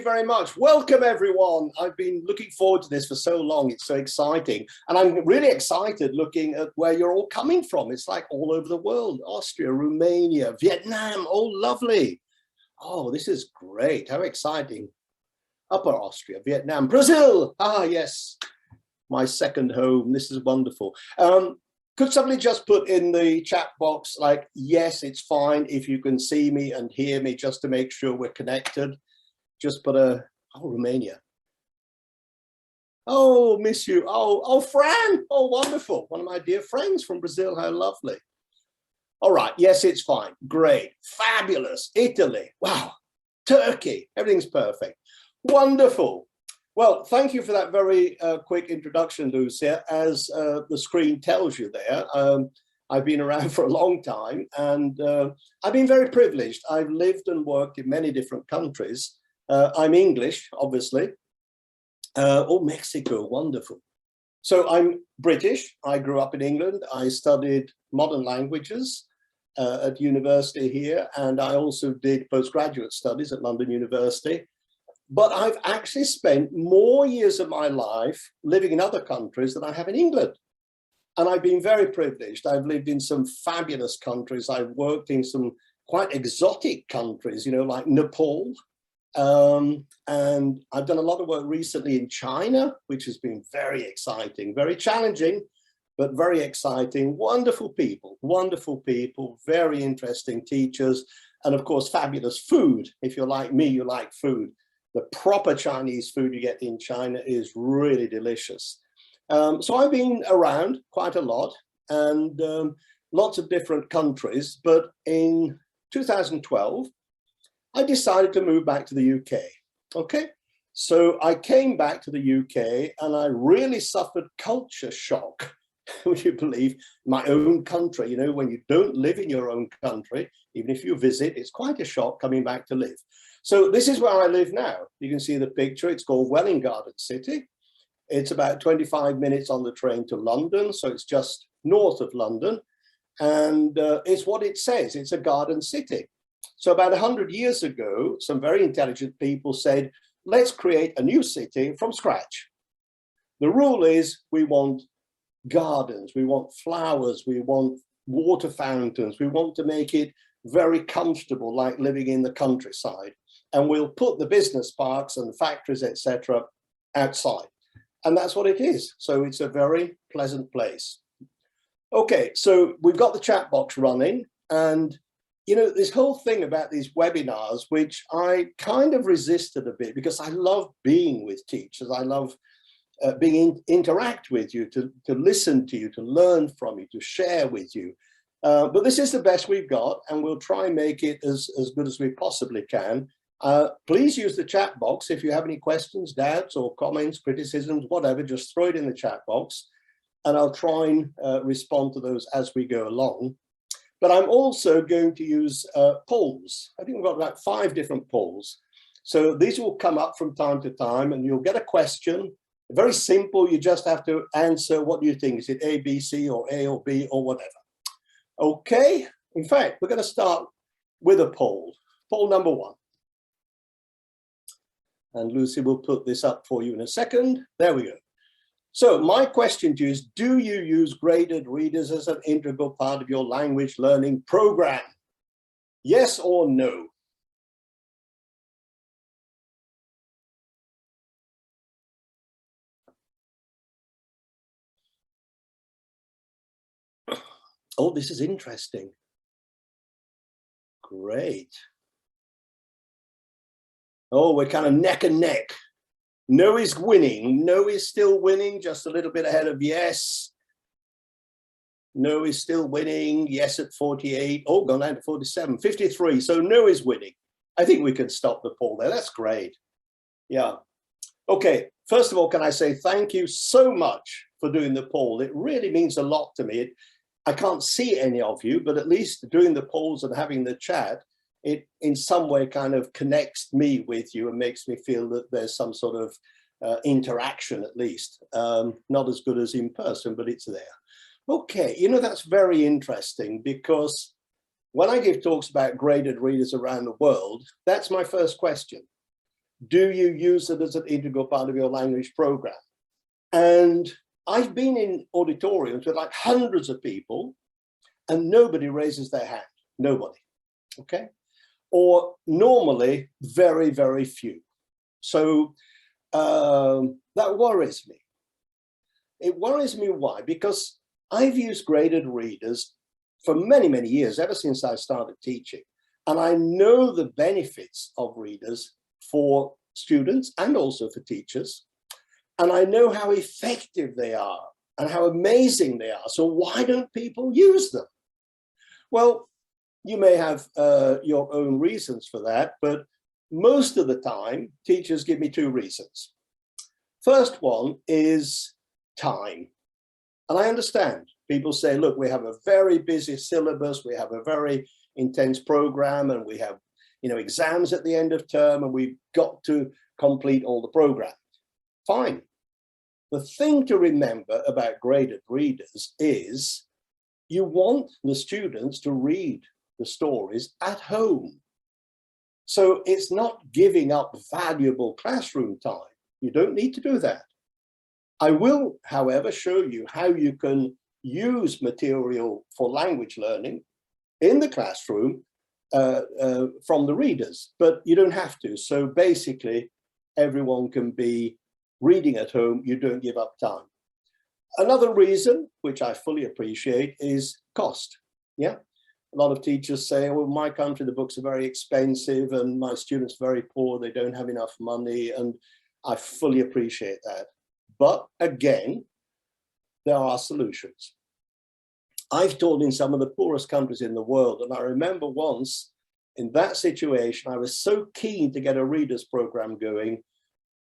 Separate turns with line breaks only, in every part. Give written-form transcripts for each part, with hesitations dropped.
very much. Welcome, everyone. I've been looking forward to this for so long. It's so exciting. And I'm really excited looking at where you're all coming from. It's like all over the world. Austria, Romania, Vietnam. Oh, lovely. Oh, this is great. How exciting. Upper Austria, Vietnam, Brazil. Ah, yes. My second home. This is wonderful. Could somebody just put in the chat box, like, yes, it's fine if you can see me and hear me, just to make sure we're connected. Just put oh, Romania. Oh, miss you. Oh, Fran. Oh, wonderful. One of my dear friends from Brazil. How lovely. All right. Yes, it's fine. Great. Fabulous. Italy. Wow. Turkey. Everything's perfect. Wonderful. Well, thank you for that very quick introduction, Lucia. As the screen tells you there, I've been around for a long time, and I've been very privileged. I've lived and worked in many different countries. I'm English, obviously. Oh, Mexico, wonderful. So I'm British. I grew up in England. I studied modern languages at university here, and I also did postgraduate studies at London University. But I've actually spent more years of my life living in other countries than I have in England. And I've been very privileged. I've lived in some fabulous countries. I've worked in some quite exotic countries, you know, like Nepal. And I've done a lot of work recently in China, which has been very exciting, very challenging, but very exciting. Wonderful people, very interesting teachers, and of course, fabulous food. If you're like me, you like food. The proper Chinese food you get in China is really delicious. So I've been around quite a lot, and lots of different countries. But in 2012, I decided to move back to the UK. Okay, so I came back to the UK, and I really suffered culture shock. Would you believe? My own country, you know, when you don't live in your own country, even if you visit, it's quite a shock coming back to live. So this is where I live now. You can see the picture. It's called Welwyn Garden City. It's about 25 minutes on the train to London. So it's just north of London. And it's what it says. It's a garden city. So about 100 years ago, some very intelligent people said, let's create a new city from scratch. The rule is we want gardens, we want flowers, we want water fountains. We want to make it very comfortable, like living in the countryside. And we'll put the business parks and factories, etc., outside. And that's what it is. So it's a very pleasant place. Okay, so we've got the chat box running. And, you know, this whole thing about these webinars, which I kind of resisted a bit because I love being with teachers. I love interact with you, to listen to you, to learn from you, to share with you. But this is the best we've got, and we'll try and make it as good as we possibly can. Please use the chat box if you have any questions, doubts, or comments, criticisms, whatever. Just throw it in the chat box, and I'll try and respond to those as we go along. But I'm also going to use polls. I think we've got about 5 different polls. So these will come up from time to time, and you'll get a question. Very simple. You just have to answer, what do you think? Is it A, B, C, or A or B, or whatever? Okay. In fact, we're going to start with a poll. Poll number 1. And Lucy will put this up for you in a second. There we go. So my question to you is, do you use graded readers as an integral part of your language learning program? Yes or no? Oh, this is interesting. Great. Oh, we're kind of neck and neck. No is winning. No is still winning, just a little bit ahead of yes. No is still winning. Yes at 48. Oh, gone down to 47. 53. So no is winning. I think we can stop the poll there. That's great. Yeah. Okay. First of all, can I say thank you so much for doing the poll? It really means a lot to me. I can't see any of you, but at least doing the polls and having the chat, it in some way kind of connects me with you and makes me feel that there's some sort of interaction, at least. Not as good as in person, but it's there. Okay, you know, that's very interesting, because when I give talks about graded readers around the world, that's my first question. Do you use it as an integral part of your language program? And I've been in auditoriums with like hundreds of people and nobody raises their hand, nobody, okay? Or normally very, very few. So that worries me. It worries me. Why? Because I've used graded readers for many, many years, ever since I started teaching. And I know the benefits of readers for students and also for teachers. And I know how effective they are and how amazing they are. So why don't people use them? Well, you may have your own reasons for that, but most of the time, teachers give me two reasons. First one is time. And I understand people say, look, we have a very busy syllabus, we have a very intense program, and we have, you know, exams at the end of term, and we've got to complete all the program. Fine. The thing to remember about graded readers is you want the students to read the stories at home. So it's not giving up valuable classroom time. You don't need to do that. I will, however, show you how you can use material for language learning in the classroom from the readers, but you don't have to. So basically, everyone can be reading at home. You don't give up time. Another reason, which I fully appreciate, is cost. Yeah, a lot of teachers say, well, in my country, the books are very expensive and my students are very poor, they don't have enough money, and I fully appreciate that. But again, there are solutions. I've taught in some of the poorest countries in the world, and I remember once in that situation, I was so keen to get a readers program going.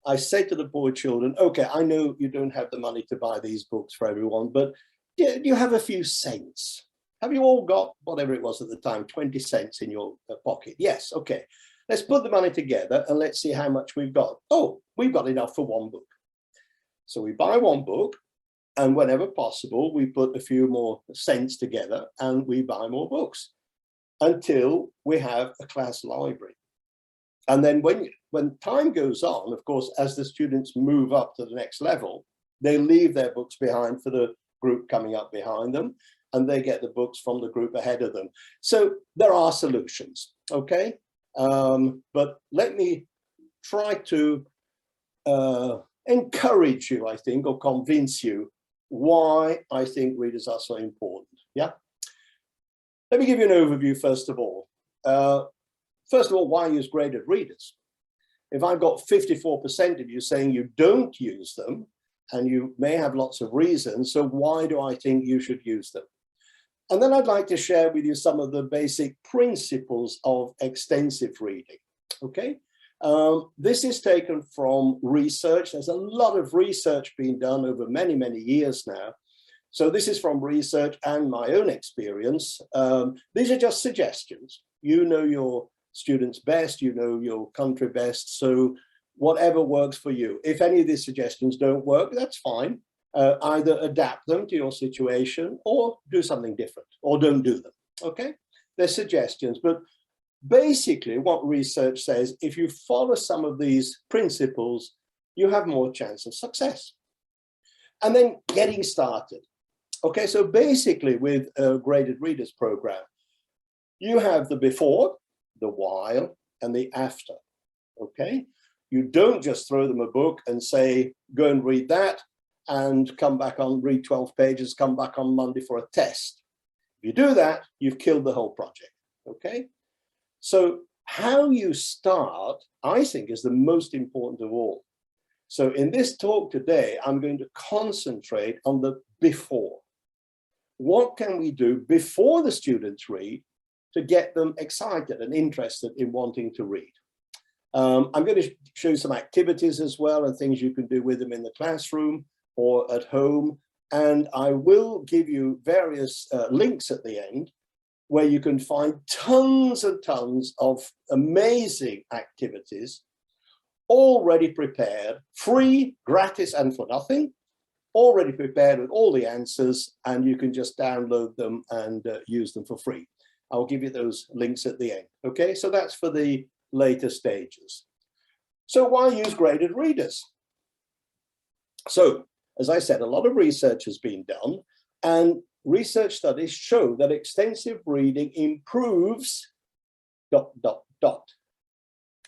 I said to the poor children, okay, I know you don't have the money to buy these books for everyone, but do you have a few cents? Have you all got whatever it was at the time, 20 cents in your pocket? Yes, okay. Let's put the money together and let's see how much we've got. Oh, we've got enough for one book. So we buy one book, and whenever possible, we put a few more cents together and we buy more books until we have a class library. And then when time goes on, of course, as the students move up to the next level, they leave their books behind for the group coming up behind them, and they get the books from the group ahead of them. So there are solutions, okay? But let me try to encourage you, I think, or convince you why I think readers are so important, yeah? Let me give you an overview, first of all. First of all, why use graded readers? If I've got 54% of you saying you don't use them, and you may have lots of reasons, so why do I think you should use them? And then I'd like to share with you some of the basic principles of extensive reading, okay? This is taken from research. There's a lot of research being done over many, many years now. So this is from research and my own experience. These are just suggestions. You know your students best, you know your country best, so whatever works for you. If any of these suggestions don't work, that's fine. Either adapt them to your situation or do something different, or don't do them, okay? They're suggestions, but basically what research says, if you follow some of these principles, you have more chance of success. And then getting started. Okay, so basically with a graded readers program, you have the before, the while, and the after, okay? You don't just throw them a book and say, go and read that, and come back on, read 12 pages, come back on Monday for a test. If you do that, you've killed the whole project, okay? So how you start, I think, is the most important of all. So in this talk today, I'm going to concentrate on the before. What can we do before the students read to get them excited and interested in wanting to read? I'm going to show you some activities as well and things you can do with them in the classroom or at home. And I will give you various links at the end where you can find tons and tons of amazing activities already prepared, free, gratis, and for nothing, already prepared with all the answers, and you can just download them and use them for free. I'll give you those links at the end, okay? So that's for the later stages. So why use graded readers? So, as I said, a lot of research has been done, and research studies show that extensive reading improves ...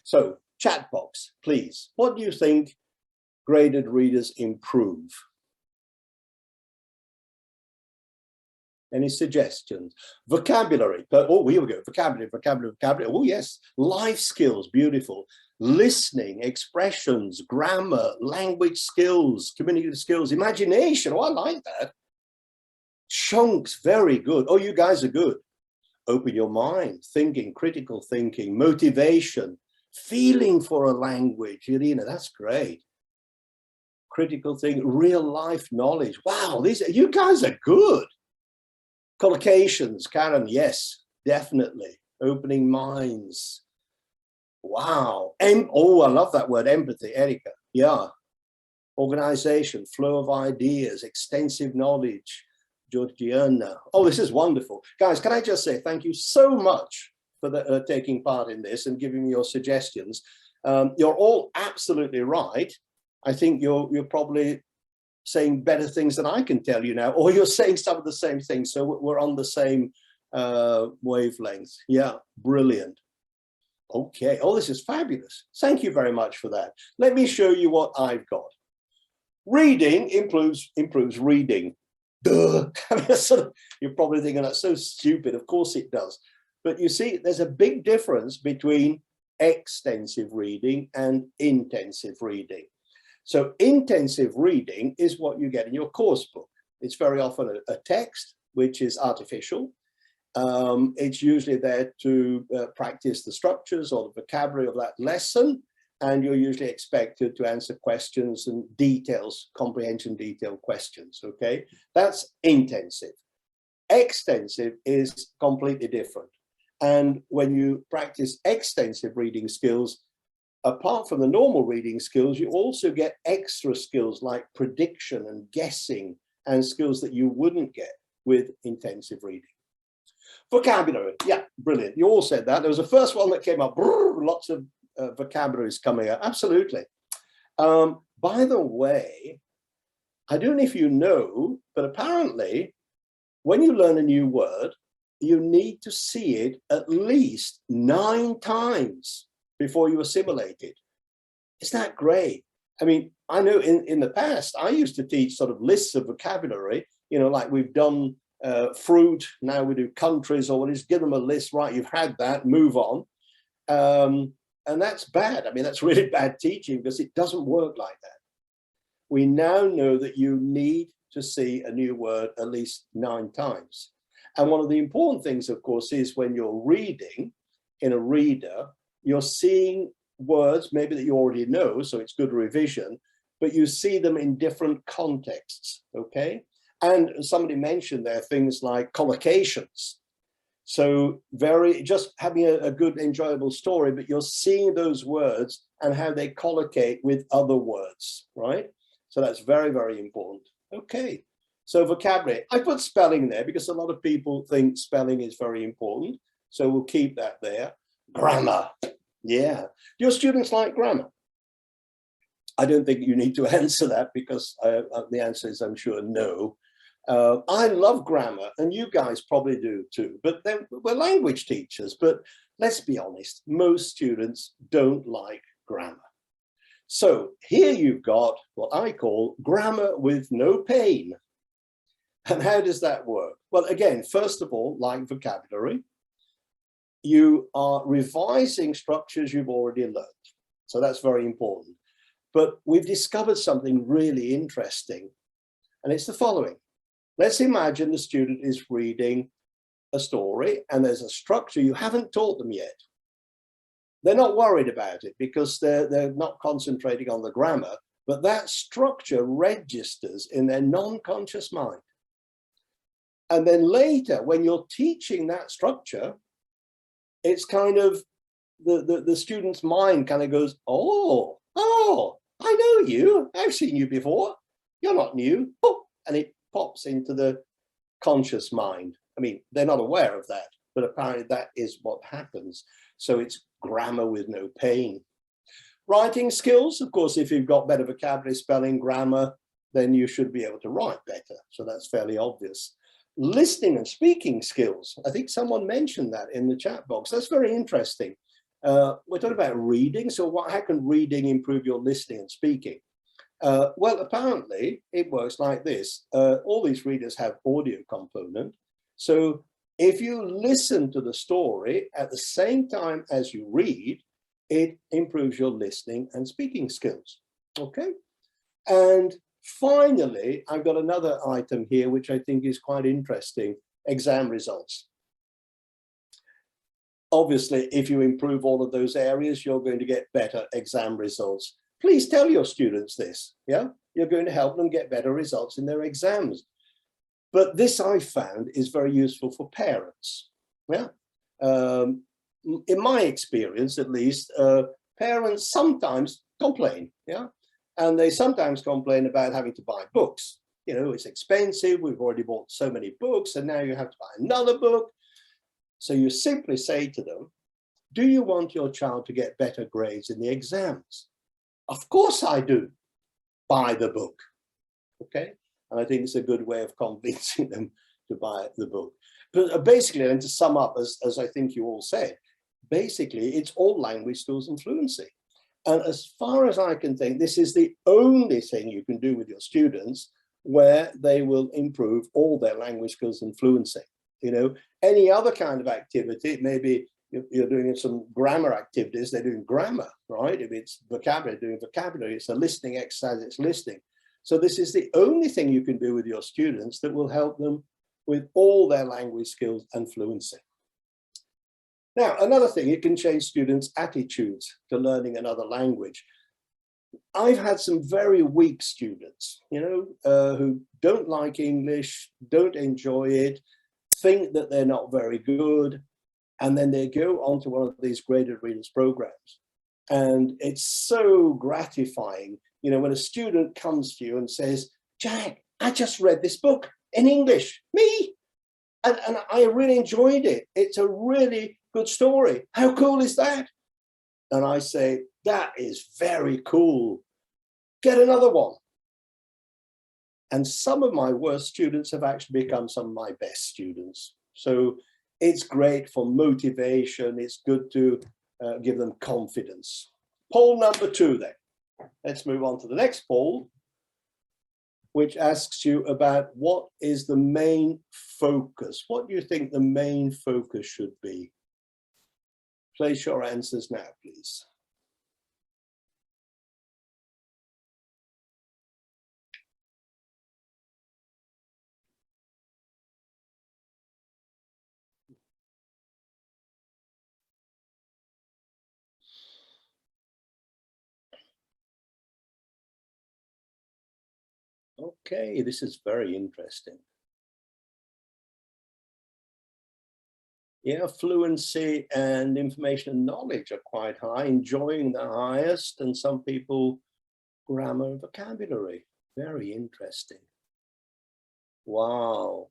So, chat box, please. What do you think graded readers improve? Any suggestions? Vocabulary. Oh, here we go. Vocabulary. Oh, yes. Life skills. Beautiful. Listening, expressions, grammar, language skills, communicative skills, imagination. Oh, I like that. Chunks. Very good. Oh, you guys are good. Open your mind. Thinking, critical thinking, motivation, feeling for a language. Irina, that's great. Critical thinking, real life knowledge. Wow, you guys are good. Collocations, Karen, yes, definitely. Opening minds. Wow. Oh, I love that word, empathy, Erika. Yeah. Organization, flow of ideas, extensive knowledge, Georgiana. Oh, this is wonderful. Guys, can I just say thank you so much for taking part in this and giving me your suggestions. You're all absolutely right. I think you're probably saying better things than I can tell you now, or you're saying some of the same things. So we're on the same wavelength. Yeah, brilliant. Okay, oh, this is fabulous. Thank you very much for that. Let me show you what I've got. Reading improves reading. Duh. You're probably thinking that's so stupid. Of course it does. But you see, there's a big difference between extensive reading and intensive reading. So intensive reading is what you get in your course book. It's very often a text, which is artificial. It's usually there to practice the structures or the vocabulary of that lesson. And you're usually expected to answer questions and details, comprehension detail questions, okay? That's intensive. Extensive is completely different. And when you practice extensive reading skills, apart from the normal reading skills, you also get extra skills like prediction and guessing and skills that you wouldn't get with intensive reading. Vocabulary, yeah, brilliant. You all said that. There was a first one that came up, lots of vocabularies coming out, absolutely. By the way, I don't know if you know, but apparently when you learn a new word, you need to see it at least 9 times before you assimilate it. Isn't that great? I mean, I know in the past, I used to teach sort of lists of vocabulary, you know, like we've done fruit, now we do countries, or we just give them a list, right, you've had that, move on. And that's bad. I mean, that's really bad teaching because it doesn't work like that. We now know that you need to see a new word at least 9 times. And one of the important things, of course, is when you're reading in a reader, you're seeing words maybe that you already know, so it's good revision, but you see them in different contexts, okay? And somebody mentioned there things like collocations. So just having a good, enjoyable story, but you're seeing those words and how they collocate with other words, right? So that's very, very important. Okay, so vocabulary. I put spelling there because a lot of people think spelling is very important. So we'll keep that there. Grammar, yeah. Do your students like grammar? I don't think you need to answer that because the answer is, I'm sure, no. I love grammar, and you guys probably do too, but we're language teachers. But let's be honest, most students don't like grammar. So here you've got what I call grammar with no pain. And how does that work? Well, again, first of all, like vocabulary, you are revising structures you've already learned. So that's very important. But we've discovered something really interesting, and it's the following. Let's imagine the student is reading a story and there's a structure you haven't taught them yet. They're not worried about it because they're not concentrating on the grammar, but that structure registers in their non-conscious mind. And then later, when you're teaching that structure, it's kind of the student's mind kind of goes, oh, I know you. I've seen you before. You're not new. Oh, and it pops into the conscious mind. I mean, they're not aware of that, but apparently that is what happens. So it's grammar with no pain. Writing skills, of course, if you've got better vocabulary, spelling, grammar, then you should be able to write better. So that's fairly obvious. Listening and speaking skills. I think someone mentioned that in the chat box. That's very interesting. We're talking about reading. So how can reading improve your listening and speaking? Well, apparently it works like this. All these readers have audio component. So if you listen to the story at the same time as you read, it improves your listening and speaking skills. Okay. And finally, I've got another item here, which I think is quite interesting, exam results. Obviously, if you improve all of those areas, you're going to get better exam results. Please tell your students this, yeah? You're going to help them get better results in their exams. But this I found is very useful for parents, yeah? In my experience, at least, parents sometimes complain, yeah? And they sometimes complain about having to buy books. You know, it's expensive, we've already bought so many books, and now you have to buy another book. So you simply say to them, do you want your child to get better grades in the exams? Of course I do. Buy the book, okay? And I think it's a good way of convincing them to buy the book. But basically, and to sum up, as I think you all said, basically it's all language skills and fluency. And as far as I can think, this is the only thing you can do with your students where they will improve all their language skills and fluency. You know, any other kind of activity, maybe you're doing some grammar activities, they're doing grammar, right? If it's vocabulary, doing vocabulary, it's a listening exercise, it's listening. So this is the only thing you can do with your students that will help them with all their language skills and fluency. Now, another thing, it can change students' attitudes to learning another language. I've had some very weak students, you know, who don't like English, don't enjoy it, think that they're not very good, and then they go onto one of these graded readers programs. And it's so gratifying, you know, when a student comes to you and says, Jack, I just read this book in English, me, and I really enjoyed it. It's a really good story. How cool is that? And I say, that is very cool. Get another one. And some of my worst students have actually become some of my best students. So it's great for motivation. It's good to give them confidence. Poll number 2 then. Let's move on to the next poll, which asks you about what is the main focus. What do you think the main focus should be? Place your answers now, please. Okay, this is very interesting. Yeah, fluency and information and knowledge are quite high, enjoying the highest, and some people grammar and vocabulary. Very interesting. Wow.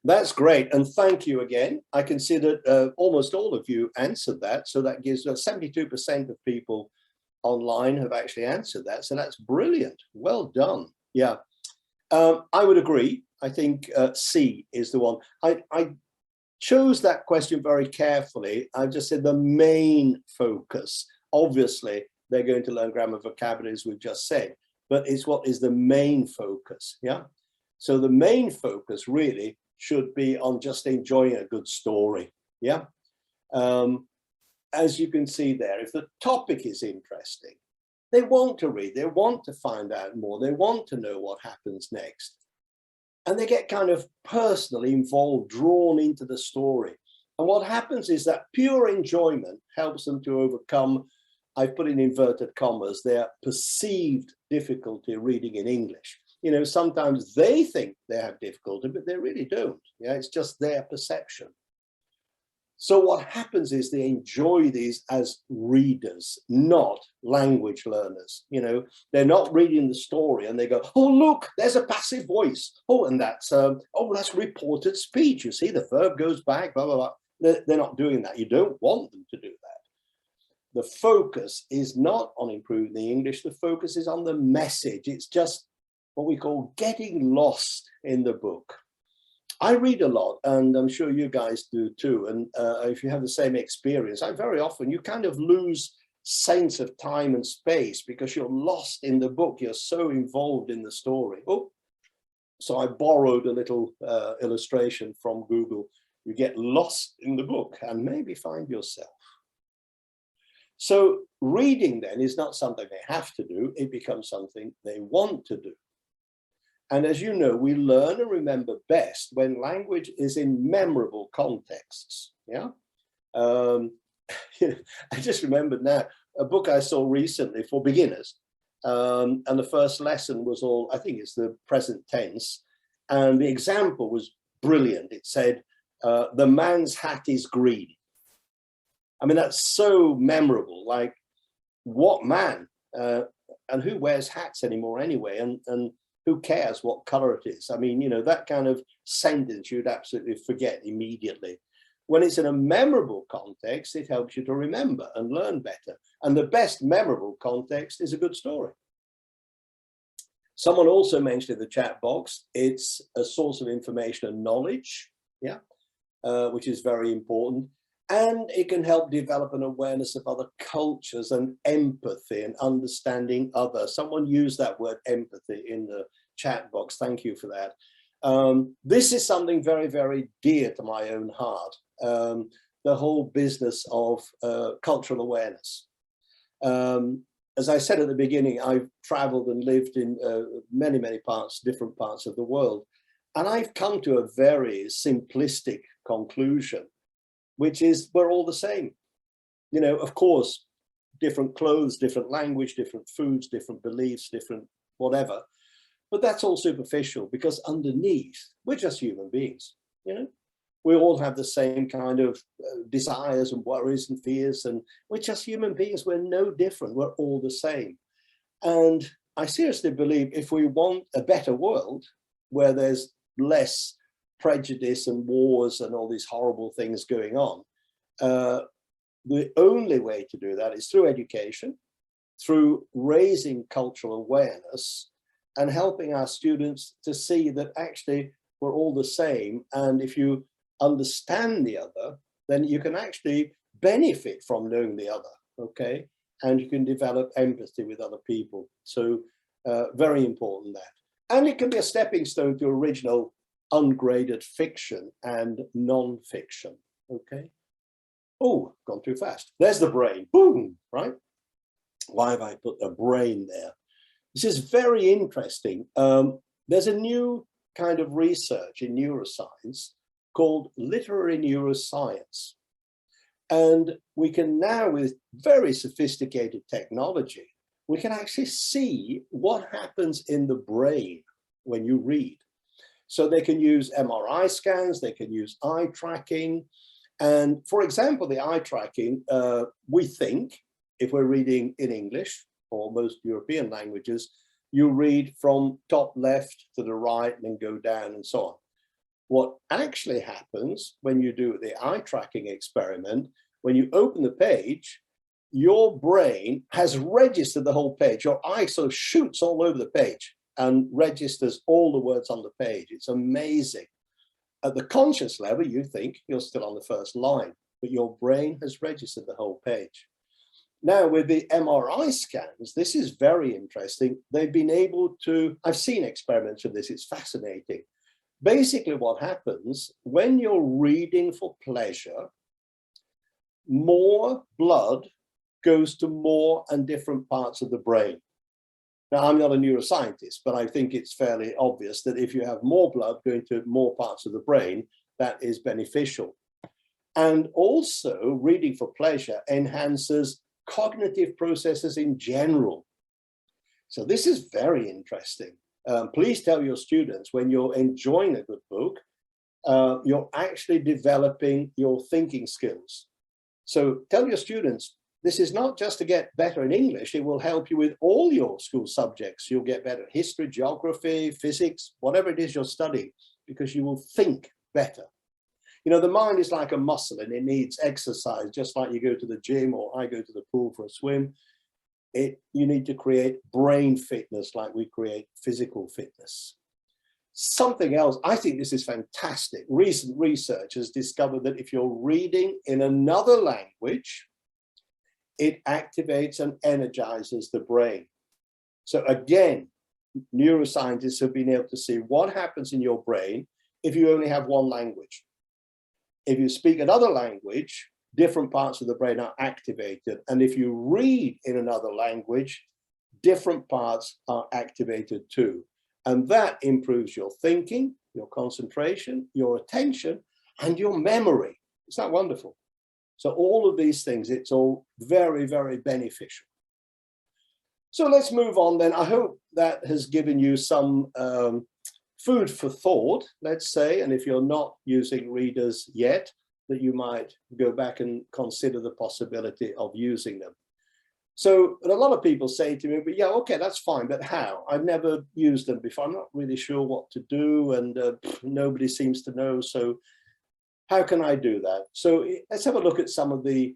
That's great, and thank you again. I can see that almost all of you answered that, so that gives 72% of people online have actually answered that, so that's brilliant. Well done. Yeah, I would agree. I think C is the one. I chose that question very carefully. I just said the main focus. Obviously, they're going to learn grammar, vocabulary, as we've just said, but it's what is the main focus, yeah? So the main focus really should be on just enjoying a good story, yeah? As you can see there, if the topic is interesting, they want to read, they want to find out more, they want to know what happens next. And they get kind of personally involved, drawn into the story. And what happens is that pure enjoyment helps them to overcome, I've put in inverted commas, their perceived difficulty reading in English. You know, sometimes they think they have difficulty, but they really don't. Yeah, it's just their perception. So what happens is they enjoy these as readers, not language learners. You know, they're not reading the story and they go, oh, look, there's a passive voice. Oh, and that's, that's reported speech. You see, the verb goes back, blah, blah, blah. They're not doing that. You don't want them to do that. the focus is not on improving the English, the focus is on the message. It's just what we call getting lost in the book. I read a lot, and I'm sure you guys do too. And if you have the same experience, very often you kind of lose sense of time and space because you're lost in the book. You're so involved in the story. Oh, so I borrowed a little illustration from Google. You get lost in the book and maybe find yourself. So reading then is not something they have to do. It becomes something they want to do. And as you know, we learn and remember best when language is in memorable contexts. Yeah. I just remembered now a book I saw recently for beginners. And the first lesson was all, I think it's the present tense. And the example was brilliant. It said, the man's hat is green. I mean, that's so memorable. Like, what man? And who wears hats anymore anyway? And who cares what color it is? I mean, you know, that kind of sentence you'd absolutely forget immediately. When it's in a memorable context, it helps you to remember and learn better. And the best memorable context is a good story. Someone also mentioned in the chat box, it's a source of information and knowledge, yeah, which is very important. And it can help develop an awareness of other cultures and empathy and understanding others. Someone used that word empathy in the chat box. Thank you for that. This is something very, very dear to my own heart. The whole business of cultural awareness. As I said at the beginning, I've traveled and lived in many, many different parts of the world. And I've come to a very simplistic conclusion, which is we're all the same. You know, of course, different clothes, different language, different foods, different beliefs, different whatever. But that's all superficial because underneath, we're just human beings, you know. We all have the same kind of desires and worries and fears, and we're just human beings. We're no different. We're all the same. And I seriously believe if we want a better world where there's less prejudice and wars and all these horrible things going on, the only way to do that is through education, through raising cultural awareness and helping our students to see that actually we're all the same. And if you understand the other, then you can actually benefit from knowing the other, okay? And you can develop empathy with other people. So very important that. And it can be a stepping stone to original ungraded fiction and non-fiction, okay? Oh, gone too fast. There's the brain, boom, right? Why have I put the brain there? This is very interesting. There's a new kind of research in neuroscience called literary neuroscience. And we can now, with very sophisticated technology, we can actually see what happens in the brain when you read. So they can use MRI scans, they can use eye tracking. And for example, the eye tracking, we think, if we're reading in English or most European languages, you read from top left to the right and then go down and so on. What actually happens when you do the eye tracking experiment, when you open the page, your brain has registered the whole page. Your eye sort of shoots all over the page and registers all the words on the page. It's amazing. At the conscious level, you think you're still on the first line, but your brain has registered the whole page. Now, with the MRI scans, this is very interesting. They've been able to, I've seen experiments with this, it's fascinating. Basically, what happens when you're reading for pleasure, more blood goes to more and different parts of the brain. Now, I'm not a neuroscientist, but I think it's fairly obvious that if you have more blood going to more parts of the brain, that is beneficial. And also, reading for pleasure enhances cognitive processes in general. So this is very interesting. Please tell your students when you're enjoying a good book, you're actually developing your thinking skills. So tell your students, this is not just to get better in English, it will help you with all your school subjects. You'll get better history, geography, physics, whatever it is you're studying, because you will think better. You know, the mind is like a muscle and it needs exercise, just like you go to the gym or I go to the pool for a swim. You need to create brain fitness like we create physical fitness. Something else, I think this is fantastic. Recent research has discovered that if you're reading in another language, it activates and energizes the brain. So again, neuroscientists have been able to see what happens in your brain if you only have one language. If you speak another language, different parts of the brain are activated. And if you read in another language, different parts are activated too. And that improves your thinking, your concentration, your attention, and your memory. Is that wonderful? So all of these things, it's all very, very beneficial. So let's move on then. I hope that has given you some food for thought, let's say, and if you're not using readers yet, that you might go back and consider the possibility of using them. So a lot of people say to me, but yeah, okay, that's fine, but how? I've never used them before. I'm not really sure what to do, and nobody seems to know. So how can I do that? So let's have a look at some of the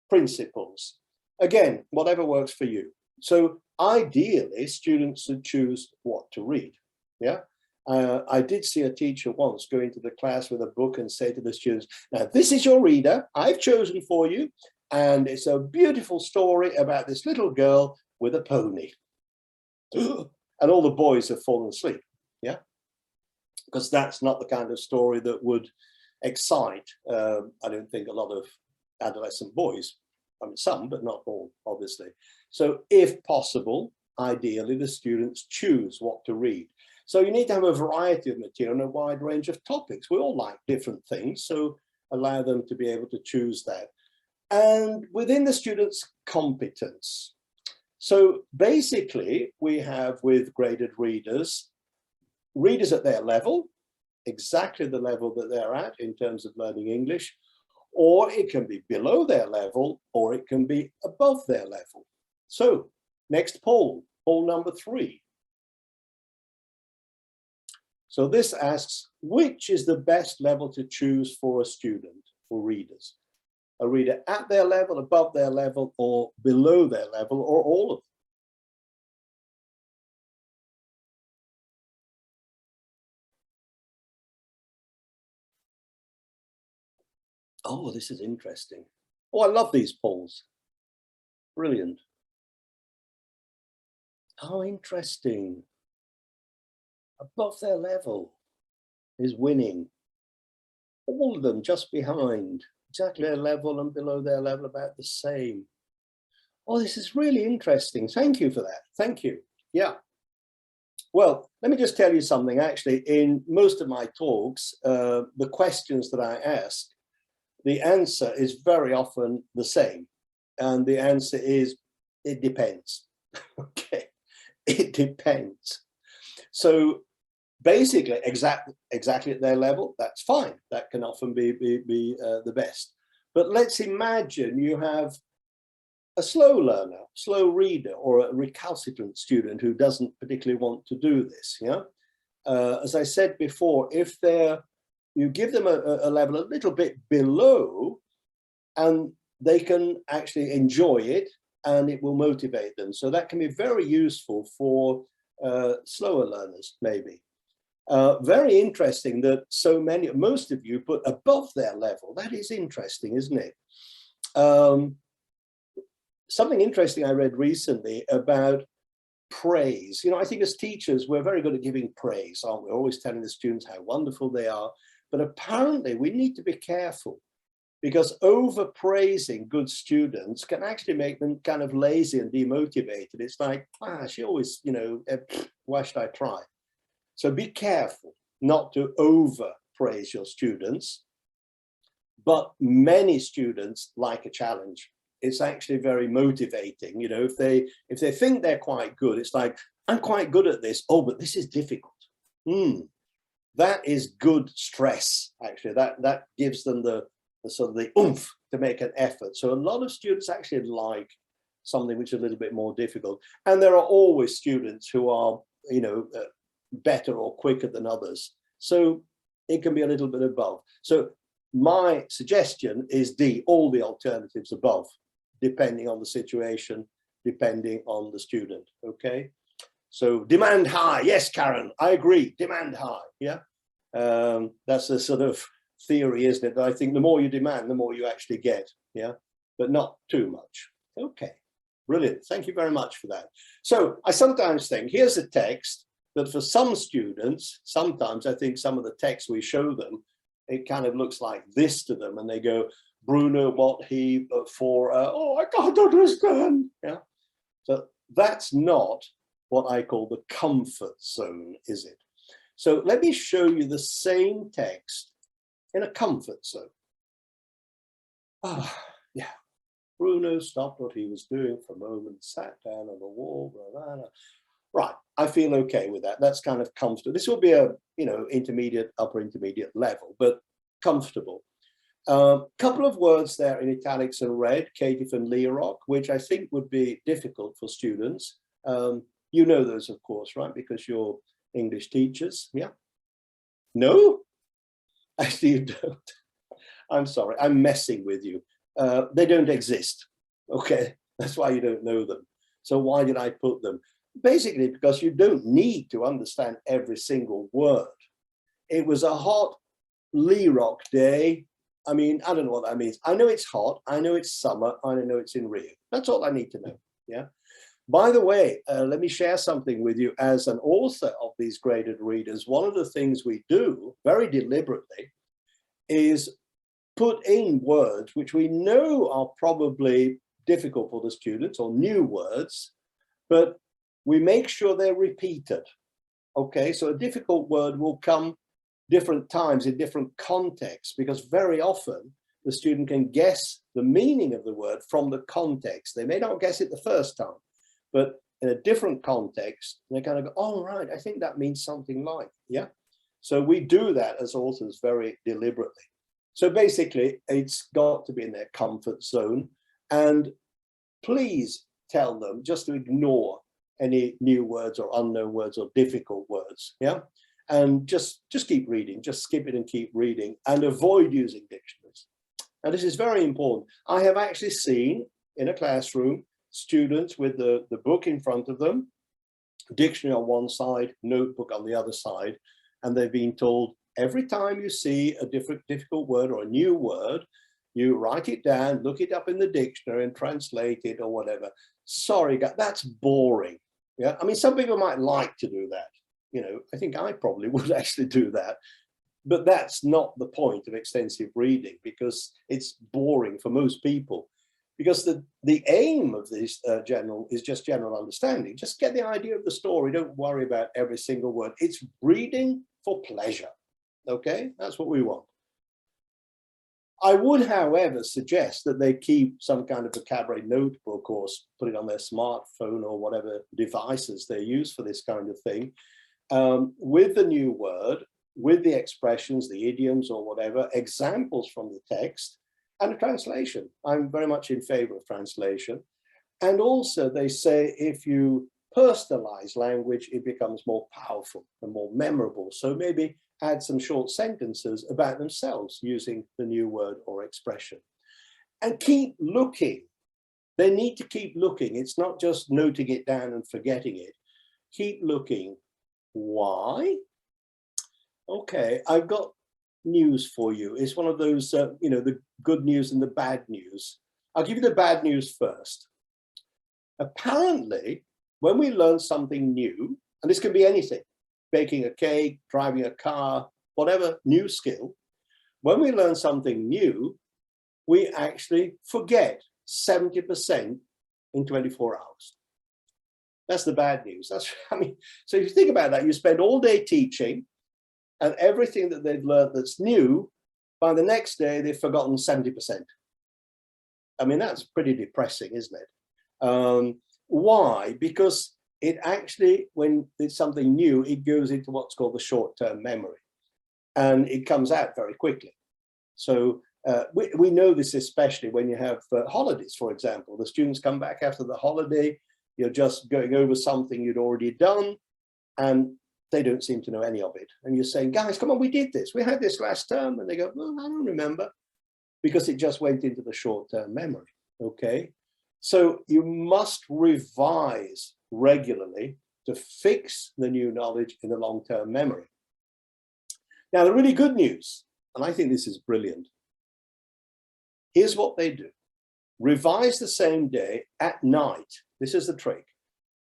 principles. Again, whatever works for you. So ideally, students should choose what to read. Yeah. I did see a teacher once go into the class with a book and say to the students, now this is your reader I've chosen for you. And it's a beautiful story about this little girl with a pony. And all the boys have fallen asleep. Yeah. Because that's not the kind of story that would excite, I don't think, a lot of adolescent boys. I mean, some, but not all, obviously. So if possible, ideally, the students choose what to read. So you need to have a variety of material and a wide range of topics. We all like different things, so allow them to be able to choose that. And within the students' competence. So basically, we have with graded readers, readers at their level, exactly the level that they're at in terms of learning English, or it can be below their level, or it can be above their level. So next poll number 3. So this asks, which is the best level to choose for a student, for readers? A reader at their level, above their level, or below their level, or all of them? Oh, this is interesting. Oh, I love these polls. Brilliant. Oh, interesting. Above their level is winning. All of them just behind, exactly their level, and below their level about the same. Oh, this is really interesting. Thank you for that. Thank you. Yeah. Well, let me just tell you something. Actually, in most of my talks, the questions that I ask, the answer is very often the same. And the answer is, it depends. Okay, it depends. So basically, exactly at their level, that's fine. That can often be the best. But let's imagine you have a slow learner, slow reader, or a recalcitrant student who doesn't particularly want to do this. Yeah. As I said before, if you give them a level a little bit below, and they can actually enjoy it, and it will motivate them. So that can be very useful for slower learners, maybe. Very interesting that most of you put above their level. That is interesting, isn't it? Something interesting I read recently about praise. You know, I think as teachers, we're very good at giving praise, aren't we? Always telling the students how wonderful they are. But apparently we need to be careful, because overpraising good students can actually make them kind of lazy and demotivated. It's like, she always, why should I try? So be careful not to overpraise your students. But many students like a challenge. It's actually very motivating. You know, if they think they're quite good, it's like, I'm quite good at this. Oh, but this is difficult. That is good stress, actually. That gives them the sort of the oomph to make an effort. So a lot of students actually like something which is a little bit more difficult. And there are always students who are, better or quicker than others. So it can be a little bit above. So my suggestion is D, all the alternatives above, depending on the situation, depending on the student, okay? So demand high, yes, Karen, I agree, demand high, yeah? That's a sort of theory, isn't it? I think the more you demand, the more you actually get, yeah? But not too much. Okay, brilliant, thank you very much for that. So I sometimes think, here's a text that for some students, sometimes I think some of the texts we show them, it kind of looks like this to them, and they go, Bruno, what he for, oh, I can't understand, yeah? So that's not what I call the comfort zone, is it? So let me show you the same text in a comfort zone. Ah, yeah. Bruno stopped what he was doing for a moment, sat down on the wall, blah, blah, blah. Right, I feel okay with that. That's kind of comfortable. This will be a, you know, intermediate, upper intermediate level, but comfortable. Couple of words there in italics and red, cative and lerock, which I think would be difficult for students. You know those, of course, right? Because you're English teachers, yeah? No? Actually, you don't. I'm sorry, I'm messing with you. They don't exist, okay? That's why you don't know them. So why did I put them? Basically, because you don't need to understand every single word. It was a hot lerock day. I mean, I don't know what that means. I know it's hot, I know it's summer, I know it's in Rio. That's all I need to know, yeah? By the way, let me share something with you. As an author of these graded readers, one of the things we do very deliberately is put in words which we know are probably difficult for the students or new words, but we make sure they're repeated. Okay, so a difficult word will come different times in different contexts, because very often the student can guess the meaning of the word from the context. They may not guess it the first time, but in a different context, they kind of go, oh, right, I think that means something like, yeah. So we do that as authors very deliberately. So basically, it's got to be in their comfort zone. And please tell them just to ignore any new words or unknown words or difficult words, yeah? And just keep reading, just skip it and keep reading, and avoid using dictionaries. And this is very important. I have actually seen in a classroom students with the book in front of them, dictionary on one side, notebook on the other side, and they've been told, every time you see a difficult word or a new word, you write it down, look it up in the dictionary and translate it or whatever. Sorry, that's boring. Yeah, I mean, some people might like to do that. You know, I think I probably would actually do that, but that's not the point of extensive reading, because it's boring for most people. Because the aim of this is just general understanding. Just get the idea of the story. Don't worry about every single word. It's reading for pleasure. Okay, that's what we want. I would, however, suggest that they keep some kind of vocabulary notebook or put it on their smartphone or whatever devices they use for this kind of thing, with the new word, with the expressions, the idioms or whatever, examples from the text, and a translation. I'm very much in favor of translation. And also they say if you personalize language, it becomes more powerful and more memorable. So maybe add some short sentences about themselves using the new word or expression. And keep looking. They need to keep looking. It's not just noting it down and forgetting it. Keep looking. Why? Okay, I've got news for you. It's one of those, you know, the good news and the bad news. I'll give you the bad news first. Apparently, when we learn something new, and this can be anything, baking a cake, driving a car, whatever new skill, when we learn something new, we actually forget 70% in 24 hours. That's the bad news. That's, I mean, so if you think about that, you spend all day teaching, and everything that they've learned that's new, by the next day, they've forgotten 70%. I mean, that's pretty depressing, isn't it? Why? Because it actually, when it's something new, it goes into what's called the short-term memory, and it comes out very quickly. So we know this especially when you have holidays, for example. The students come back after the holiday, you're just going over something you'd already done, and they don't seem to know any of it. And you're saying, guys, come on, we did this. We had this last term. And they go, well, I don't remember, because it just went into the short-term memory, okay? So you must revise regularly to fix the new knowledge in the long-term memory. Now, the really good news, and I think this is brilliant, here's what they do. Revise the same day at night. This is the trick,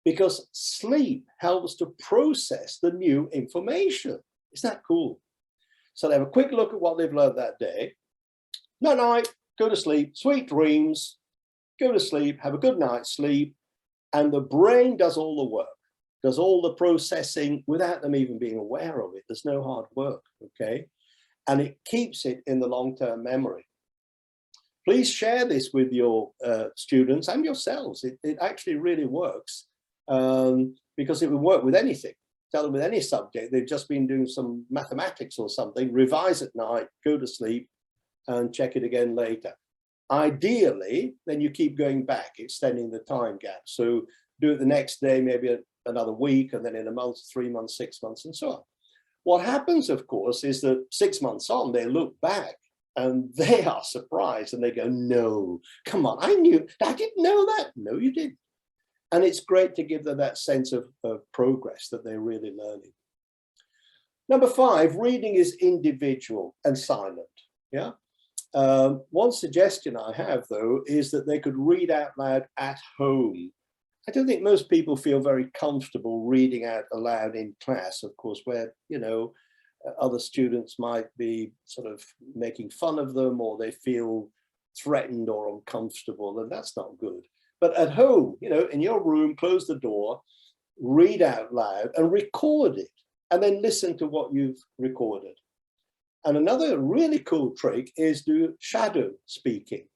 because sleep helps to process the new information. Isn't that cool? So they have a quick look at what they've learned that day. Night, night, go to sleep, sweet dreams, go to sleep, have a good night's sleep, and the brain does all the work, does all the processing without them even being aware of it. There's no hard work, okay? And it keeps it in the long-term memory. Please share this with your students and yourselves. It actually really works, because it will work with anything. Tell them with any subject, they've just been doing some mathematics or something, revise at night, go to sleep, and check it again later. Ideally, then you keep going back, extending the time gap. So do it the next day, maybe another week, and then in a month, 3 months, 6 months, and so on. What happens, of course, is that 6 months on, they look back and they are surprised and they go, no, come on, I didn't know that. No, you didn't. And it's great to give them that sense of progress that they're really learning. Number 5, reading is individual and silent. Yeah. One suggestion I have, though, is that they could read out loud at home. I don't think most people feel very comfortable reading out aloud in class, of course, where, you know, other students might be sort of making fun of them, or they feel threatened or uncomfortable, and that's not good. But at home, you know, in your room, close the door, read out loud and record it, and then listen to what you've recorded. And another really cool trick is do shadow speaking.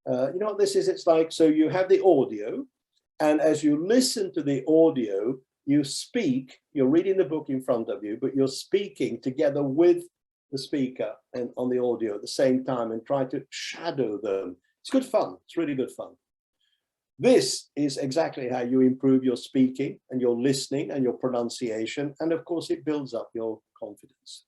You know what this is? It's like, so you have the audio, and as you listen to the audio, you speak, you're reading the book in front of you, but you're speaking together with the speaker and on the audio at the same time, and try to shadow them. It's good fun. It's really good fun. This is exactly how you improve your speaking and your listening and your pronunciation. And of course, it builds up your confidence.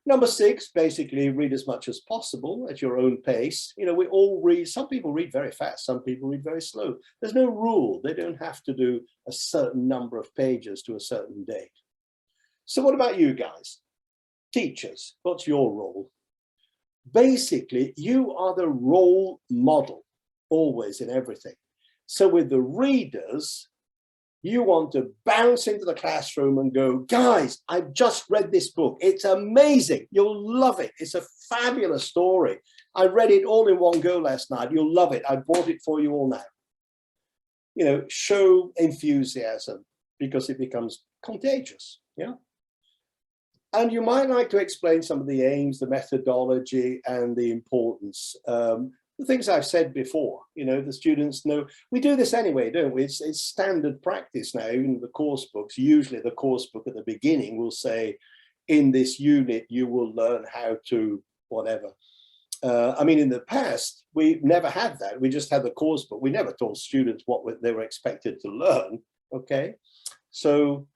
Number 6, basically read as much as possible at your own pace. You know, we all read, some people read very fast, some people read very slow. There's no rule. They don't have to do a certain number of pages to a certain date. So what about you guys? Teachers, what's your role? Basically, you are the role model, always in everything. So with the readers, you want to bounce into the classroom and go, guys, I've just read this book. It's amazing. You'll love it. It's a fabulous story. I read it all in one go last night. You'll love it. I bought it for you all now. You know, show enthusiasm, because it becomes contagious. Yeah. And you might like to explain some of the aims, the methodology, and the importance. The things I've said before, you know, the students know, we do this anyway, don't we? It's standard practice now, even the course books. Usually the course book at the beginning will say, in this unit, you will learn how to whatever. I mean, in the past, we never had that. We just had the course book. We never taught students what they were expected to learn, okay? So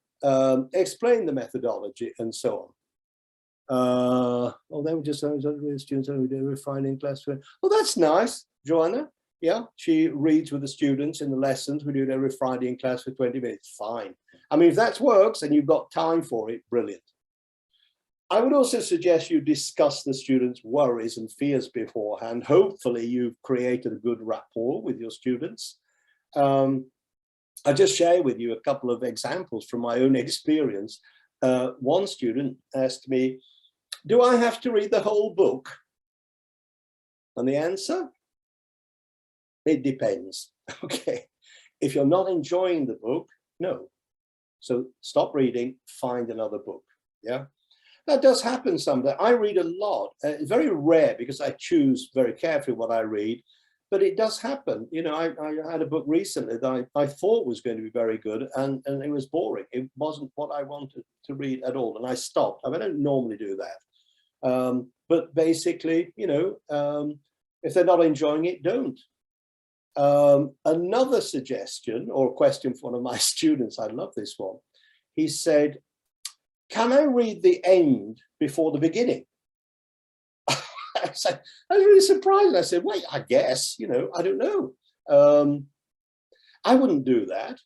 explain the methodology and so on. Well, they were just students only do refining class. Oh, that's nice, Joanna. Yeah, she reads with the students in the lessons. We do it every Friday in class for 20 minutes. Fine. I mean, if that works and you've got time for it, brilliant. I would also suggest you discuss the students' worries and fears beforehand. Hopefully, you've created a good rapport with your students. I'll just share with you a couple of examples from my own experience. One student asked me, do I have to read the whole book? And the answer? It depends. Okay. If you're not enjoying the book, no. So stop reading, find another book. Yeah. That does happen someday. I read a lot. It's very rare because I choose very carefully what I read, but it does happen. You know, I had a book recently that I thought was going to be very good, and it was boring. It wasn't what I wanted to read at all, and I stopped. I mean, I don't normally do that. But basically, you know, if they're not enjoying it, don't. Another suggestion or question for one of my students, I love this one. He said, can I read the end before the beginning? I was really surprised. I said, wait, I guess, you know, I don't know. I wouldn't do that.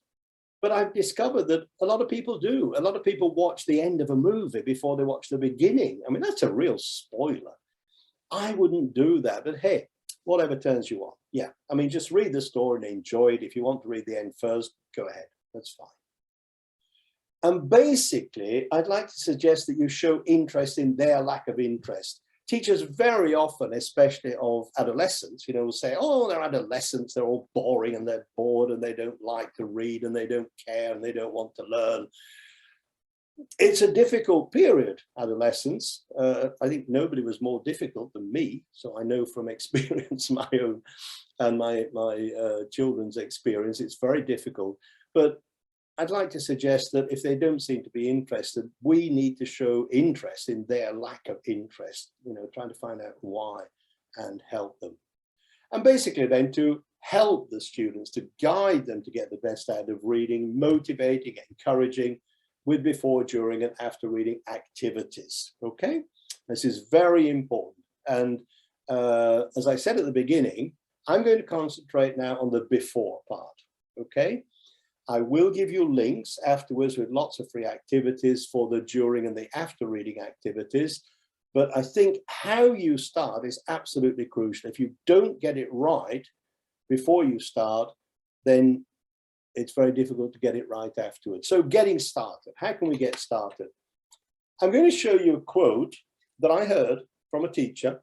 But I've discovered that a lot of people do. A lot of people watch the end of a movie before they watch the beginning. I mean, that's a real spoiler. I wouldn't do that. But hey, whatever turns you on. Yeah, I mean, just read the story and enjoy it. If you want to read the end first, go ahead. That's fine. And basically, I'd like to suggest that you show interest in their lack of interest. Teachers very often, especially of adolescents, you know, will say, oh, they're adolescents, they're all boring and they're bored and they don't like to read and they don't care and they don't want to learn. It's a difficult period, adolescence. I think nobody was more difficult than me. So I know from experience, my own and my children's experience, it's very difficult. But I'd like to suggest that if they don't seem to be interested, we need to show interest in their lack of interest, you know, trying to find out why and help them. And basically then to help the students, to guide them to get the best out of reading, motivating, encouraging with before, during and after reading activities, okay? This is very important. And as I said at the beginning, I'm going to concentrate now on the before part, okay? I will give you links afterwards with lots of free activities for the during and the after reading activities. But I think how you start is absolutely crucial. If you don't get it right before you start, then it's very difficult to get it right afterwards. So getting started, how can we get started? I'm going to show you a quote that I heard from a teacher,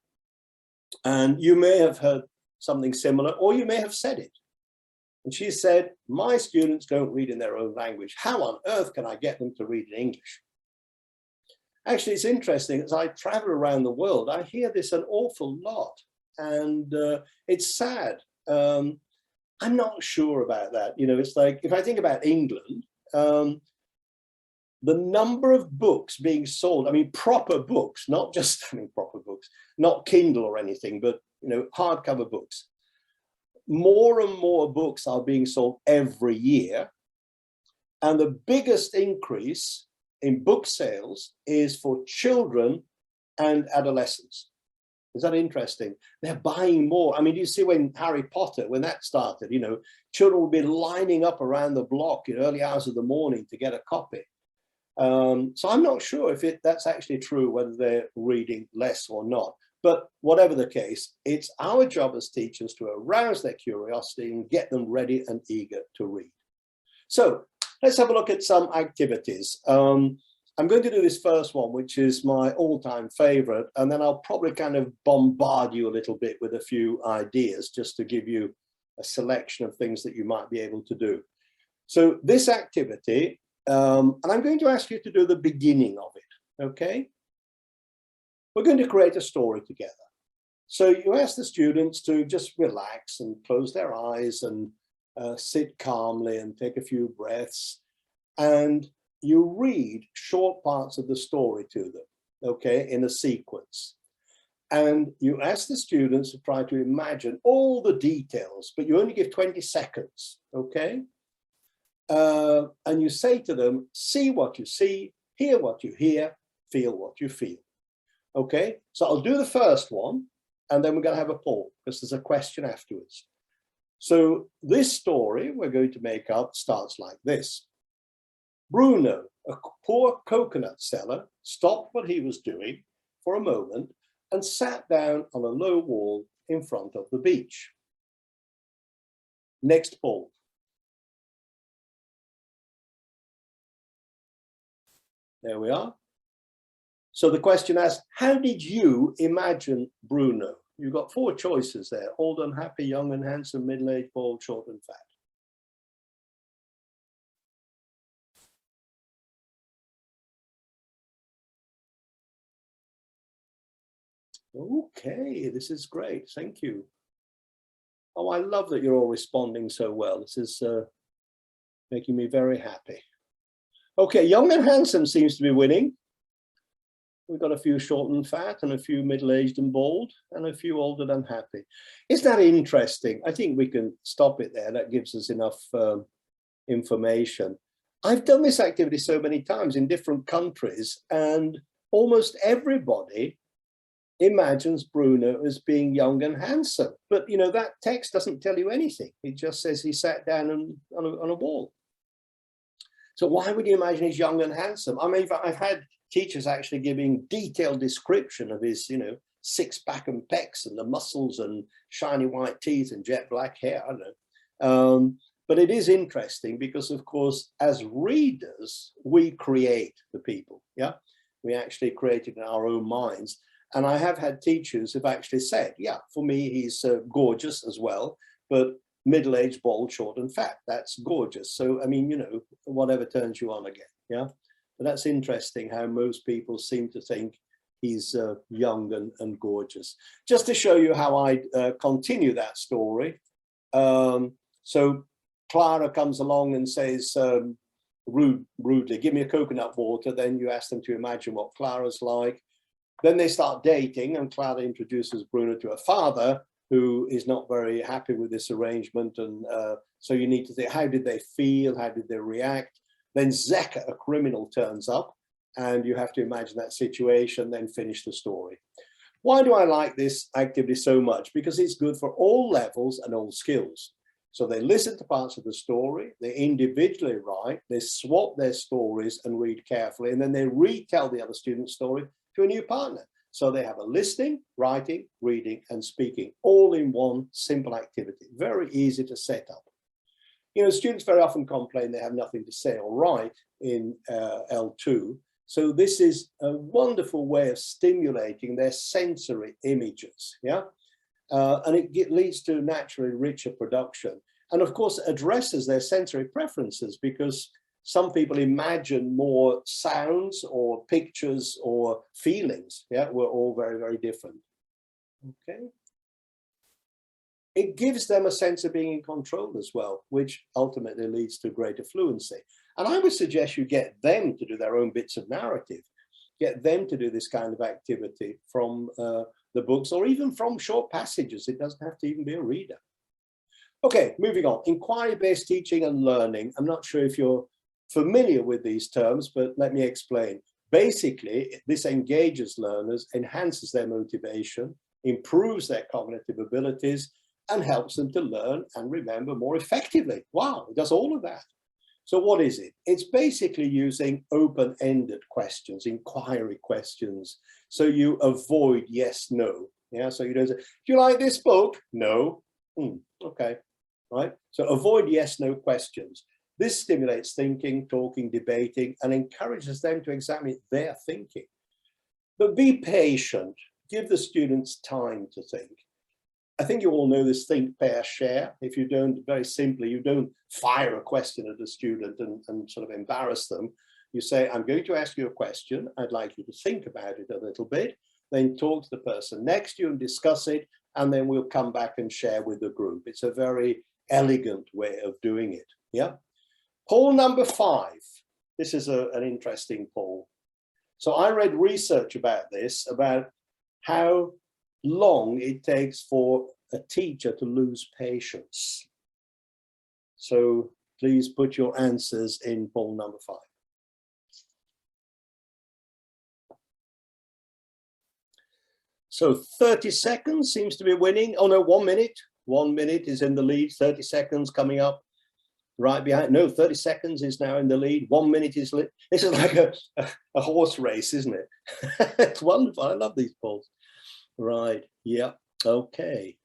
and you may have heard something similar, or you may have said it. And she said, my students don't read in their own language. How on earth can I get them to read in English? Actually, it's interesting. As I travel around the world, I hear this an awful lot. And it's sad. I'm not sure about that. You know, it's like, if I think about England, the number of books being sold, I mean, proper books, not just, I mean, proper books, not Kindle or anything, but, you know, hardcover books. More and more books are being sold every year. And the biggest increase in book sales is for children and adolescents. Is that interesting? They're buying more. I mean, you see when Harry Potter, when that started, you know, children would be lining up around the block in early hours of the morning to get a copy. So I'm not sure if that's actually true, whether they're reading less or not. But whatever the case, it's our job as teachers to arouse their curiosity and get them ready and eager to read. So let's have a look at some activities. I'm going to do this first one, which is my all-time favorite, and then I'll probably kind of bombard you a little bit with a few ideas just to give you a selection of things that you might be able to do. So this activity, and I'm going to ask you to do the beginning of it, okay? We're going to create a story together. So you ask the students to just relax and close their eyes and sit calmly and take a few breaths. And you read short parts of the story to them, okay, in a sequence. And you ask the students to try to imagine all the details, but you only give 20 seconds, okay? And you say to them, see what you see, hear what you hear, feel what you feel. Okay, so I'll do the first one, and then we're going to have a poll because there's a question afterwards. So this story we're going to make up starts like this. Bruno, a poor coconut seller, stopped what he was doing for a moment and sat down on a low wall in front of the beach. Next poll. There we are. So the question asks, how did you imagine Bruno? You've got 4 choices there: old and happy, young and handsome, middle-aged, bald, short and fat. Okay, this is great. Thank you. Oh, I love that you're all responding so well. This is making me very happy. Okay, young and handsome seems to be winning. We've got a few short and fat, and a few middle-aged and bald, and a few old and unhappy. Isn't that interesting? I think we can stop it there. That gives us enough information. I've done this activity so many times in different countries, and almost everybody imagines Bruno as being young and handsome. But, you know, that text doesn't tell you anything. It just says he sat down on a wall. So why would you imagine he's young and handsome? I mean, I've had teachers actually giving detailed description of his, you know, six-pack and pecs and the muscles and shiny white teeth and jet black hair. I don't know. But it is interesting because, of course, as readers, we create the people. Yeah, we actually create it in our own minds. And I have had teachers who've actually said, yeah, for me, he's gorgeous as well, but middle-aged, bald, short, and fat. That's gorgeous. So, I mean, you know, whatever turns you on again. Yeah, but that's interesting how most people seem to think he's young and gorgeous. Just to show you how I continue that story. So Clara comes along and says, rudely, give me a coconut water. Then you ask them to imagine what Clara's like. Then they start dating, and Clara introduces Bruno to her father, who is not very happy with this arrangement. And so you need to think, how did they feel? How did they react? Then Zeka, a criminal, turns up, and you have to imagine that situation, then finish the story. Why do I like this activity so much? Because it's good for all levels and all skills. So they listen to parts of the story, they individually write, they swap their stories and read carefully, and then they retell the other student's story to a new partner. So they have a listening, writing, reading, and speaking, all in one simple activity. Very easy to set up. You know, students very often complain they have nothing to say or write in L2. So this is a wonderful way of stimulating their sensory images, yeah? And it leads to naturally richer production. And of course, addresses their sensory preferences, because some people imagine more sounds or pictures or feelings. Yeah, we're all very, very different. Okay. It gives them a sense of being in control as well, which ultimately leads to greater fluency. And I would suggest you get them to do their own bits of narrative, get them to do this kind of activity from the books, or even from short passages. It doesn't have to even be a reader. Okay, moving on. Inquiry-based teaching and learning. I'm not sure if you're familiar with these terms, but let me explain. Basically, this engages learners, enhances their motivation, improves their cognitive abilities, and helps them to learn and remember more effectively. Wow, it does all of that. So what is it? It's basically using open-ended questions, inquiry questions. So you avoid yes, no. Yeah, so you don't say, do you like this book? No. Okay, right? So avoid yes, no questions. This stimulates thinking, talking, debating, and encourages them to examine their thinking. But be patient. Give the students time to think. I think you all know this think, pair, share. If you don't, very simply, you don't fire a question at a student and sort of embarrass them. You say, I'm going to ask you a question. I'd like you to think about it a little bit, then talk to the person next to you and discuss it, and then we'll come back and share with the group. It's a very elegant way of doing it. Yeah. Poll number 5. This is an interesting poll. So I read research about this, about how long it takes for a teacher to lose patience. So please put your answers in poll number 5. So 30 seconds seems to be winning. Oh no, 1 minute. 1 minute is in the lead, 30 seconds coming up right behind. No, 30 seconds is now in the lead. 1 minute is lit. This is like a horse race, isn't it? It's wonderful. I love these polls. Right. Yeah. Okay.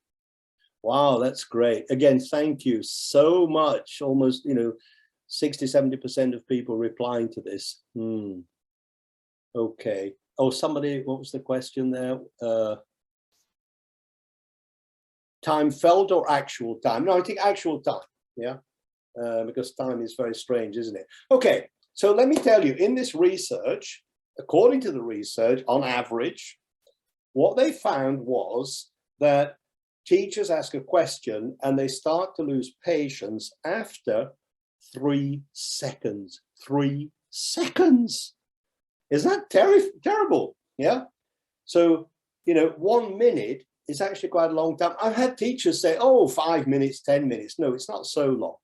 Wow, that's great. Again, thank you so much. Almost, 60, 70% of people replying to this. Okay. Oh, somebody, what was the question there? Time felt or actual time? No, I think actual time. Yeah. Because time is very strange, isn't it? Okay. So let me tell you, in this research, according to the research, on average, what they found was that teachers ask a question and they start to lose patience after 3 seconds. 3 seconds. Is that terrible? Yeah. So, 1 minute is actually quite a long time. I've had teachers say, oh, 5 minutes, 10 minutes. No, it's not so long.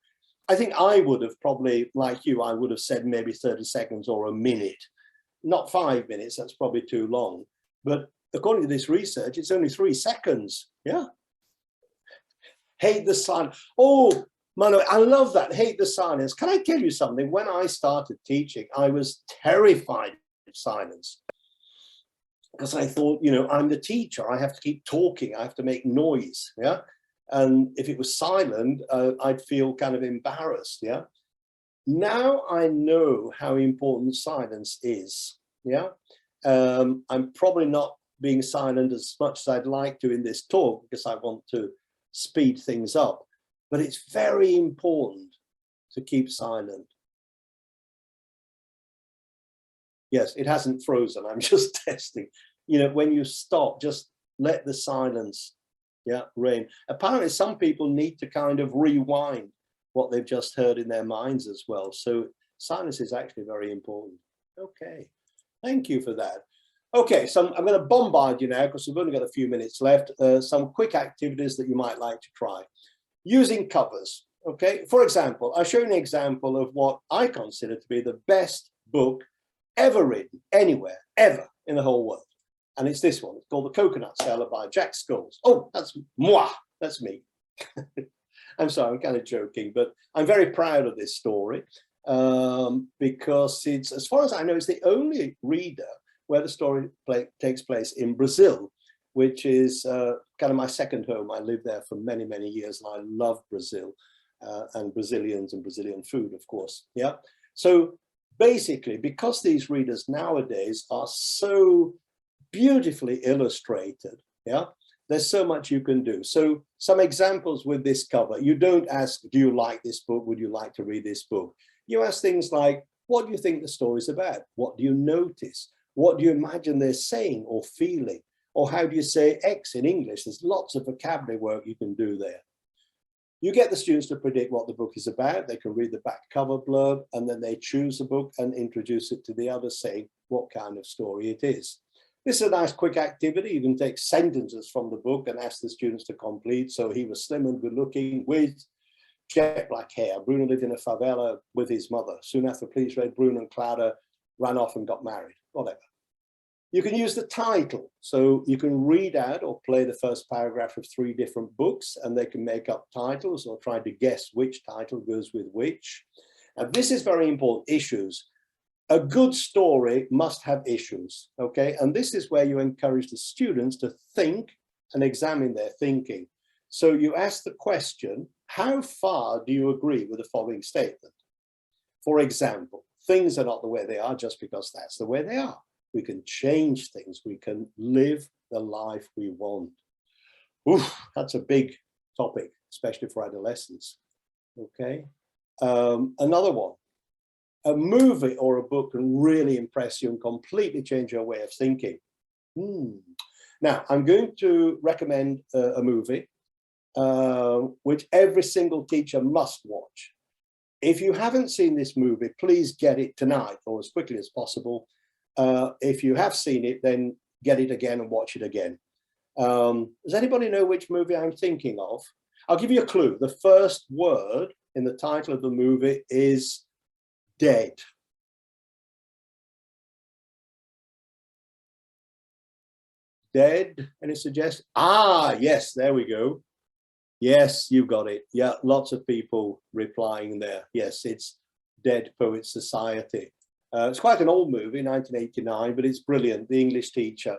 I think I would have probably, like you, I would have said maybe 30 seconds or a minute, not 5 minutes, that's probably too long. But according to this research, it's only 3 seconds, yeah? Hate the silence. Oh, Mano, I love that, hate the silence. Can I tell you something? When I started teaching, I was terrified of silence. Because I thought, you know, I'm the teacher, I have to keep talking, I have to make noise, yeah? And if it was silent, I'd feel kind of embarrassed, yeah? Now I know how important silence is, yeah? I'm probably not being silent as much as I'd like to in this talk because I want to speed things up, but it's very important to keep silent. Yes, it hasn't frozen, I'm just testing. You know, when you stop, just let the silence, yeah, reign. Apparently some people need to kind of rewind what they've just heard in their minds as well. So silence is actually very important. Okay, thank you for that. Okay, so I'm going to bombard you now because we've only got a few minutes left. Some quick activities that you might like to try. Using covers, okay? For example, I'll show you an example of what I consider to be the best book ever written, anywhere, ever in the whole world. And it's this one. It's called The Coconut Cellar by Jack Scholes. Oh, that's moi, that's me. I'm sorry, I'm kind of joking, but I'm very proud of this story because it's, as far as I know, it's the only reader where the story takes place in Brazil, which is kind of my second home. I lived there for many, many years, and I love Brazil and Brazilians and Brazilian food, of course. Yeah. So basically, because these readers nowadays are so beautifully illustrated, yeah, there's so much you can do. So some examples with this cover. You don't ask, do you like this book? Would you like to read this book? You ask things like, what do you think the story's about? What do you notice? What do you imagine they're saying or feeling? Or how do you say X in English? There's lots of vocabulary work you can do there. You get the students to predict what the book is about. They can read the back cover blurb, and then they choose a book and introduce it to the others, saying what kind of story it is. This is a nice quick activity. You can take sentences from the book and ask the students to complete. So he was slim and good looking with jet black hair. Bruno lived in a favela with his mother. Soon after police raid, Bruno and Clara ran off and got married, whatever. You can use the title. So you can read out or play the first paragraph of 3 different books, and they can make up titles or try to guess which title goes with which. Now, this is very important, issues. A good story must have issues, okay? And this is where you encourage the students to think and examine their thinking. So you ask the question, how far do you agree with the following statement? For example, things are not the way they are just because that's the way they are. We can change things. We can live the life we want. Oof, that's a big topic, especially for adolescents, okay? Another one. A movie or a book can really impress you and completely change your way of thinking. Now, I'm going to recommend a movie which every single teacher must watch. If you haven't seen this movie, please get it tonight or as quickly as possible. If you have seen it, then get it again and watch it again. Does anybody know which movie I'm thinking of? I'll give you a clue. The first word in the title of the movie is dead. Dead, any suggestions? Ah, yes, there we go. Yes, you got it. Yeah, lots of people replying there. Yes, it's Dead Poets Society. It's quite an old movie, 1989, but it's brilliant. The English teacher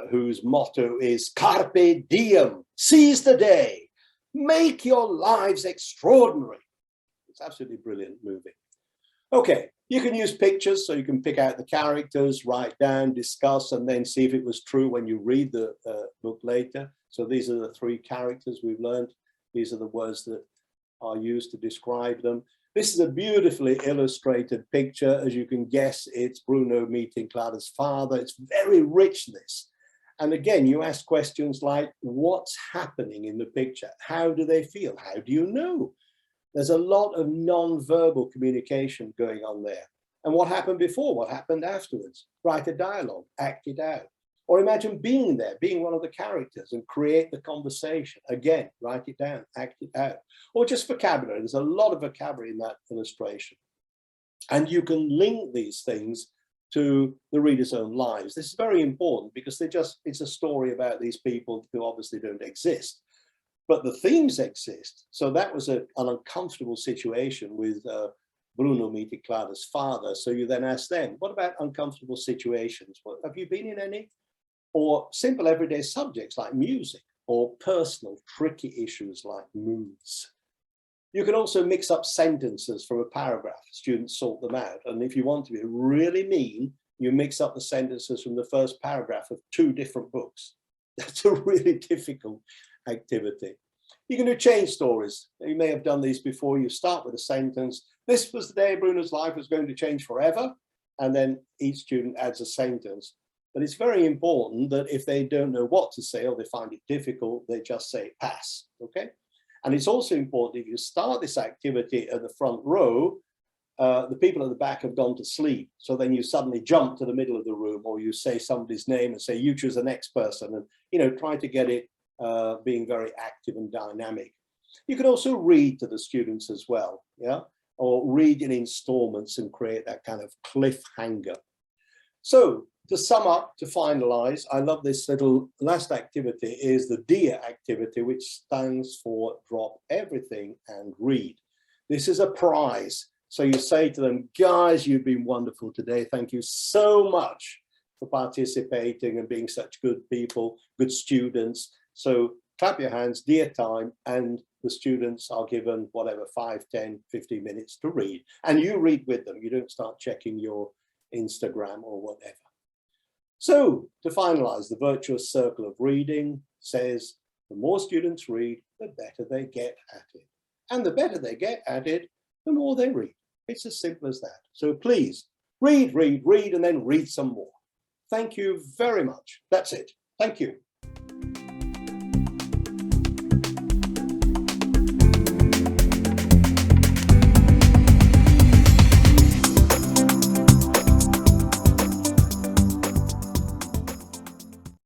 whose motto is Carpe Diem, seize the day, make your lives extraordinary. It's absolutely brilliant movie. Okay, you can use pictures, so you can pick out the characters, write down, discuss, and then see if it was true when you read the book later. So these are the 3 characters we've learned. These are the words that are used to describe them. This is a beautifully illustrated picture. As you can guess, it's Bruno meeting Clara's father. It's very rich, this. And again, you ask questions like, what's happening in the picture? How do they feel? How do you know? There's a lot of non-verbal communication going on there. And what happened before? What happened afterwards? Write a dialogue, act it out. Or imagine being there, being one of the characters and create the conversation. Again, write it down, act it out. Or just vocabulary. There's a lot of vocabulary in that illustration. And you can link these things to the reader's own lives. This is very important because it's a story about these people who obviously don't exist, but the themes exist. So that was an uncomfortable situation with Bruno meeting Clara's father. So you then ask them, what about uncomfortable situations? Have you been in any? Or simple everyday subjects like music, or personal tricky issues like moods. You can also mix up sentences from a paragraph. Students sort them out. And if you want to be really mean, you mix up the sentences from the first paragraph of 2 different books. That's a really difficult activity. You can do change stories. You may have done these before. You start with a sentence. This was the day Bruno's life was going to change forever. And then each student adds a sentence. But it's very important that if they don't know what to say or they find it difficult, they just say pass, okay? And it's also important if you start this activity at the front row, the people at the back have gone to sleep. So then you suddenly jump to the middle of the room, or you say somebody's name and say, you choose the next person, and, you know, try to get it being very active and dynamic. You can also read to the students as well, yeah? Or read in installments and create that kind of cliffhanger. So to sum up, to finalize, I love this little last activity is the DEAR activity, which stands for drop everything and read. This is a prize. So you say to them, guys, you've been wonderful today. Thank you so much for participating and being such good people, good students. So clap your hands, DEAR time, and the students are given whatever, 5, 10, 15 minutes to read. And you read with them. You don't start checking your Instagram or whatever. So to finalize, the virtuous circle of reading says the more students read, the better they get at it. And the better they get at it, the more they read. It's as simple as that. So please read, read, read, and then read some more. Thank you very much. That's it. Thank you.